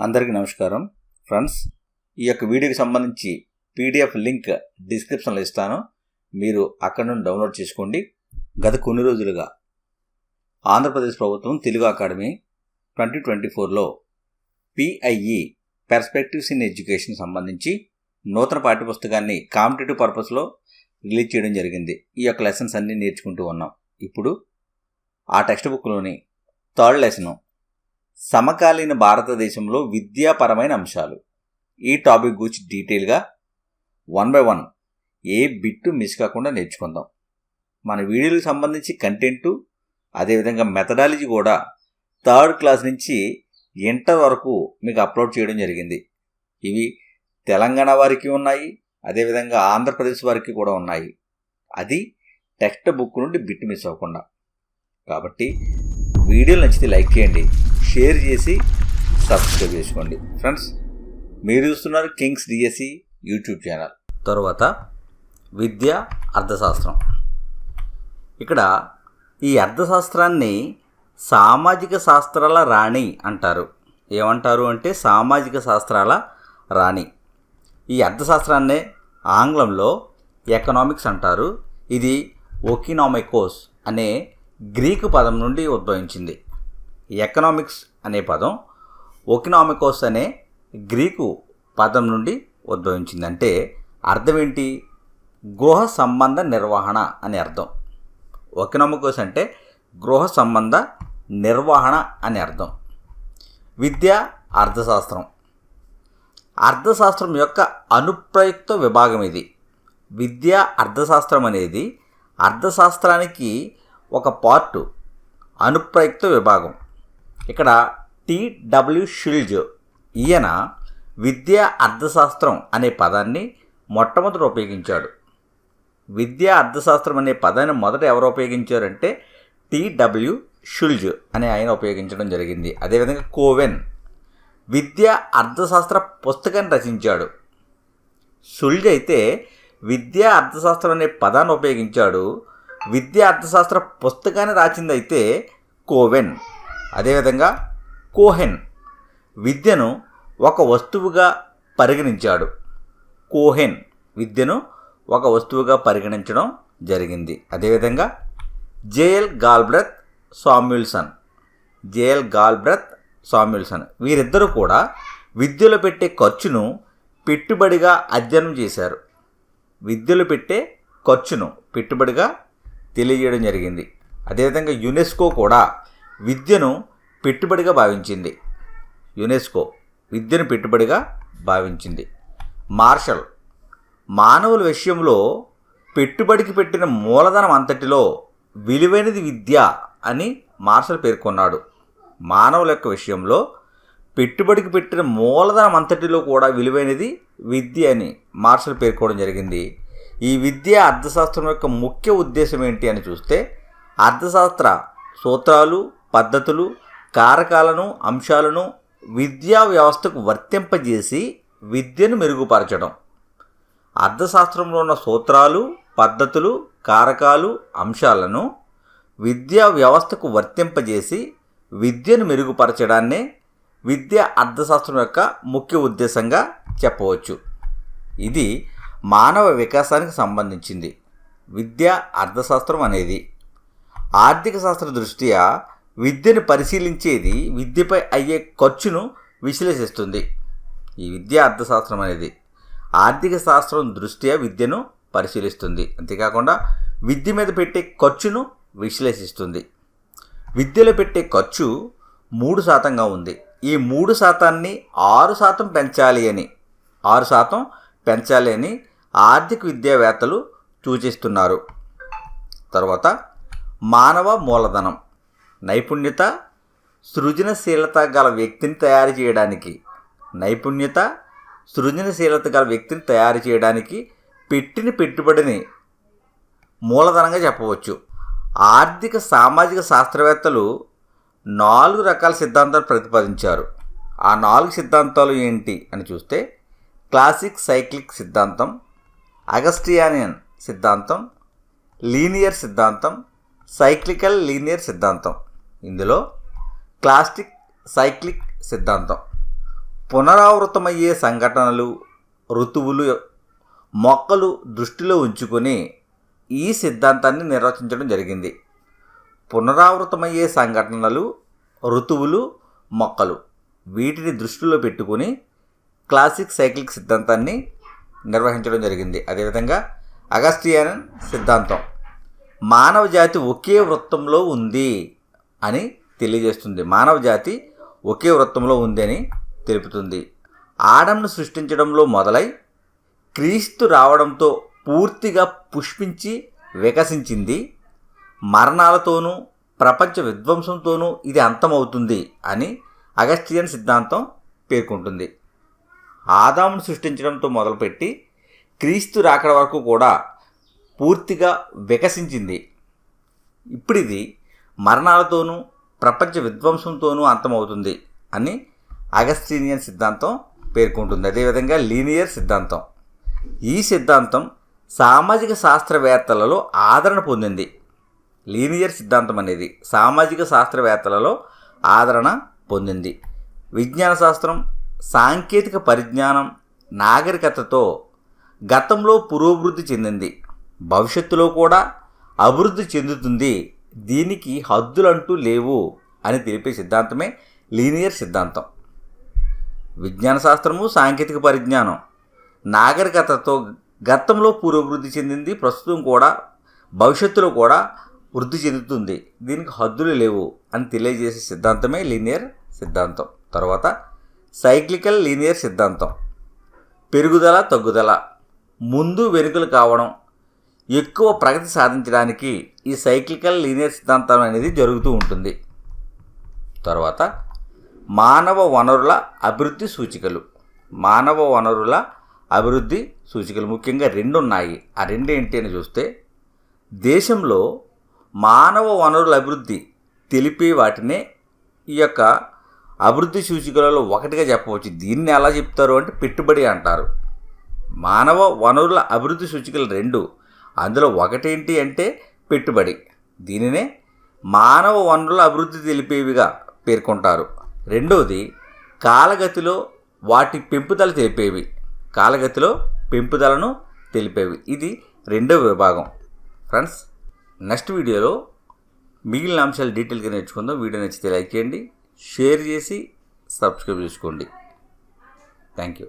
అందరికీ నమస్కారం ఫ్రెండ్స్. ఈ యొక్క వీడియోకి సంబంధించి పీడిఎఫ్ లింక్ డిస్క్రిప్షన్లో ఇస్తాను, మీరు అక్కడ నుండి డౌన్లోడ్ చేసుకోండి. గత కొన్ని రోజులుగా ఆంధ్రప్రదేశ్ ప్రభుత్వం తెలుగు అకాడమీ 2024లో PIE పర్స్పెక్టివ్స్ ఇన్ ఎడ్యుకేషన్ సంబంధించి నూతన పాఠ్యపుస్తకాన్ని కాంపిటేటివ్ పర్పస్లో రిలీజ్ చేయడం జరిగింది. ఈ యొక్క లెసన్స్ అన్నీ నేర్చుకుంటూ ఉన్నాం. ఇప్పుడు ఆ టెక్స్ట్ బుక్లోని థర్డ్ లెసను సమకాలీన భారతదేశంలో విద్యాపరమైన అంశాలు. ఈ టాపిక్ గురించి డీటెయిల్గా 1 by 1 ఏ బిట్టు మిస్ కాకుండా నేర్చుకుందాం. మన వీడియోలకు సంబంధించి కంటెంటు, అదేవిధంగా మెథడాలజీ కూడా థర్డ్ క్లాస్ నుంచి ఇంటర్ వరకు మీకు అప్లోడ్ చేయడం జరిగింది. ఇవి తెలంగాణ వారికి ఉన్నాయి, అదేవిధంగా ఆంధ్రప్రదేశ్ వారికి కూడా ఉన్నాయి. అది టెక్స్ట్ బుక్ నుండి బిట్ మిస్ అవ్వకుండా. కాబట్టి వీడియోలు నచ్చితే లైక్ చేయండి, షేర్ చేసి సబ్స్క్రైబ్ చేసుకోండి. ఫ్రెండ్స్, మీరు చూస్తున్నారు కింగ్స్ డిఎస్సి యూట్యూబ్ ఛానల్. తర్వాత విద్య అర్థశాస్త్రం. ఇక్కడ ఈ అర్థశాస్త్రాన్ని సామాజిక శాస్త్రాల రాణి అంటారు. ఏమంటారు అంటే సామాజిక శాస్త్రాల రాణి. ఈ అర్థశాస్త్రాన్నే ఆంగ్లంలో ఎకనామిక్స్ అంటారు. ఇది ఒకినామికోస్ అనే గ్రీకు పదం నుండి ఉద్భవించింది. ఎకనామిక్స్ అనే పదం ఒకినామికోస్ అనే గ్రీకు పదం నుండి ఉద్భవించింది. అంటే అర్థం ఏంటి? గృహ సంబంధ నిర్వహణ అని అర్థం. ఒకినామికోస్ అంటే గృహ సంబంధ నిర్వహణ అని అర్థం. విద్య అర్థశాస్త్రం. అర్థశాస్త్రం యొక్క అనుప్రయుక్త విభాగం ఇది. విద్య అర్థశాస్త్రం అనేది అర్థశాస్త్రానికి ఒక పార్టు, అనుప్రయుక్త విభాగం. ఇక్కడ T.W. షుల్జ్ ఈయన విద్యా అర్థశాస్త్రం అనే పదాన్ని మొట్టమొదట ఉపయోగించాడు. విద్యా అర్థశాస్త్రం అనే పదాన్ని మొదట ఎవరు ఉపయోగించారంటే T.W. షుల్జ్ అనే ఆయన ఉపయోగించడం జరిగింది. అదేవిధంగా కోవెన్ విద్యా అర్థశాస్త్ర పుస్తకాన్ని రచించాడు. షుల్జ్ అయితే విద్యా అర్థశాస్త్రం అనే పదాన్ని ఉపయోగించాడు. విద్యా అర్థశాస్త్ర పుస్తకాన్ని రాసిందైతే కోవెన్. అదేవిధంగా కోహెన్ విద్యను ఒక వస్తువుగా పరిగణించాడు. కోహెన్ విద్యను ఒక వస్తువుగా పరిగణించడం జరిగింది. అదేవిధంగా జేఎల్ గాల్బ్రెత్ సామ్యుల్సన్ వీరిద్దరూ కూడా విద్యలో పెట్టే ఖర్చును పెట్టుబడిగా అధ్యయనం చేశారు. విద్యలో పెట్టే ఖర్చును పెట్టుబడిగా తెలియజేయడం జరిగింది. అదేవిధంగా యునెస్కో కూడా విద్యను పెట్టుబడిగా భావించింది. మార్షల్ మానవుల విషయంలో పెట్టుబడికి పెట్టిన మూలధనం అంతటిలో విలువైనది విద్య అని మార్షల్ పేర్కొన్నాడు. మానవుల యొక్క విషయంలో పెట్టుబడికి పెట్టిన మూలధనం అంతటిలో కూడా విలువైనది విద్య అని మార్షల్ పేర్కోవడం జరిగింది. ఈ విద్యా అర్థశాస్త్రం యొక్క ముఖ్య ఉద్దేశం ఏంటి అని చూస్తే అర్థశాస్త్ర సూత్రాలు, పద్ధతులు, కారకాలను, అంశాలను విద్యా వ్యవస్థకు వర్తింపజేసి విద్యను మెరుగుపరచడం. అర్థశాస్త్రంలో ఉన్న సూత్రాలు, పద్ధతులు, కారకాలు, అంశాలను విద్యా వ్యవస్థకు వర్తింపజేసి విద్యను మెరుగుపరచడాన్నే విద్యా అర్థశాస్త్రం యొక్క ముఖ్య ఉద్దేశంగా చెప్పవచ్చు. ఇది మానవ వికాసానికి సంబంధించింది. విద్యా అర్థశాస్త్రం అనేది ఆర్థిక శాస్త్ర దృష్ట్యా విద్యను పరిశీలించేది, విద్యపై అయ్యే ఖర్చును విశ్లేషిస్తుంది. ఈ విద్యా అర్థశాస్త్రం అనేది ఆర్థిక శాస్త్రం దృష్ట్యా విద్యను పరిశీలిస్తుంది. అంతేకాకుండా విద్య మీద పెట్టే ఖర్చును విశ్లేషిస్తుంది. విద్యలో పెట్టే ఖర్చు 3%గా ఉంది. ఈ 3%ని 6% పెంచాలి అని ఆర్థిక విద్యావేత్తలు సూచిస్తున్నారు. తర్వాత మానవ మూలధనం. నైపుణ్యత, సృజనశీలత గల వ్యక్తిని తయారు చేయడానికి పెట్టిన పెట్టుబడిని మూలధనంగా చెప్పవచ్చు. ఆర్థిక సామాజిక శాస్త్రవేత్తలు 4 రకాల సిద్ధాంతాలు ప్రతిపాదించారు. ఆ 4 సిద్ధాంతాలు ఏంటి అని చూస్తే క్లాసిక్ సైక్లిక్ సిద్ధాంతం, అగస్టియానియన్ సిద్ధాంతం, లీనియర్ సిద్ధాంతం, సైక్లికల్ లీనియర్ సిద్ధాంతం. ఇందులో క్లాసిక్ సైక్లిక్ సిద్ధాంతం పునరావృతమయ్యే సంఘటనలు, ఋతువులు, మొక్కలు దృష్టిలో ఉంచుకొని ఈ సిద్ధాంతాన్ని నిర్వచించడం జరిగింది. పునరావృతమయ్యే సంఘటనలు, ఋతువులు, మొక్కలు వీటిని దృష్టిలో పెట్టుకుని క్లాసిక్ సైక్లిక్ సిద్ధాంతాన్ని నిర్వహించడం జరిగింది. అదేవిధంగా అగస్టియన్ సిద్ధాంతం మానవ జాతి ఒకే వృత్తంలో ఉంది అని తెలియజేస్తుంది. మానవ జాతి ఒకే వృత్తంలో ఉంది అని తెలుపుతుంది. ఆడంను సృష్టించడంలో మొదలై క్రీస్తు రావడంతో పూర్తిగా పుష్పించి వికసించింది. మరణాలతోనూ ప్రపంచ విధ్వంసంతోనూ ఇది అంతమవుతుంది అని అగస్టియన్ సిద్ధాంతం పేర్కొంటుంది. ఆదామును సృష్టించడంతో మొదలుపెట్టి క్రీస్తు రాకడ వరకు కూడా పూర్తిగా వికసించింది. ఇప్పుడు ఇది మరణాలతోనూ ప్రపంచ విధ్వంసంతోనూ అంతమవుతుంది అని అగస్టినియన్ సిద్ధాంతం పేర్కొంటుంది. అదేవిధంగా లీనియర్ సిద్ధాంతం, ఈ సిద్ధాంతం సామాజిక శాస్త్రవేత్తలలో ఆదరణ పొందింది. లీనియర్ సిద్ధాంతం అనేది సామాజిక శాస్త్రవేత్తలలో ఆదరణ పొందింది. విజ్ఞాన శాస్త్రం, సాంకేతిక పరిజ్ఞానం, నాగరికతతో గతంలో పురోభివృద్ధి చెందింది, భవిష్యత్తులో కూడా అభివృద్ధి చెందుతుంది, దీనికి హద్దులంటూ లేవు అని తెలిపే సిద్ధాంతమే లీనియర్ సిద్ధాంతం. విజ్ఞాన శాస్త్రము, సాంకేతిక పరిజ్ఞానం, నాగరికతతో గతంలో పురోభివృద్ధి చెందింది, ప్రస్తుతం కూడా భవిష్యత్తులో కూడా వృద్ధి చెందుతుంది, దీనికి హద్దులు లేవు అని తెలియజేసే సిద్ధాంతమే లీనియర్ సిద్ధాంతం. తర్వాత సైక్లికల్ లీనియర్ సిద్ధాంతం పెరుగుదల, తగ్గుదల, ముందు వెనుకలు కావడం, ఎక్కువ ప్రగతి సాధించడానికి ఈ సైక్లికల్ లీనియర్ సిద్ధాంతం అనేది జరుగుతూ ఉంటుంది. తర్వాత మానవ వనరుల అభివృద్ధి సూచికలు. మానవ వనరుల అభివృద్ధి సూచికలు ముఖ్యంగా రెండు ఉన్నాయి. ఆ రెండు ఏంటి అని చూస్తే, దేశంలో మానవ వనరుల అభివృద్ధి తెలిపే వాటినే ఈ యొక్క అభివృద్ధి సూచికలలో ఒకటిగా చెప్పవచ్చు. దీన్ని ఎలా చెప్తారు అంటే పెట్టుబడి అంటారు. మానవ వనరుల అభివృద్ధి సూచికలు రెండు, అందులో ఒకటేంటి అంటే పెట్టుబడి. దీనినే మానవ వనరుల అభివృద్ధి తెలిపేవిగా పేర్కొంటారు. రెండవది కాలగతిలో వాటి పెంపుదల తెలిపేవి, కాలగతిలో పెంపుదలను తెలిపేవి. ఇది రెండవ విభాగం. ఫ్రెండ్స్, నెక్స్ట్ వీడియోలో మిగిలిన అంశాలు డీటెయిల్గా నేర్చుకుందాం. వీడియో నచ్చితే లైక్ చేయండి, షేర్ చేసి సబ్స్క్రైబ్ చేసుకోండి. Thank you.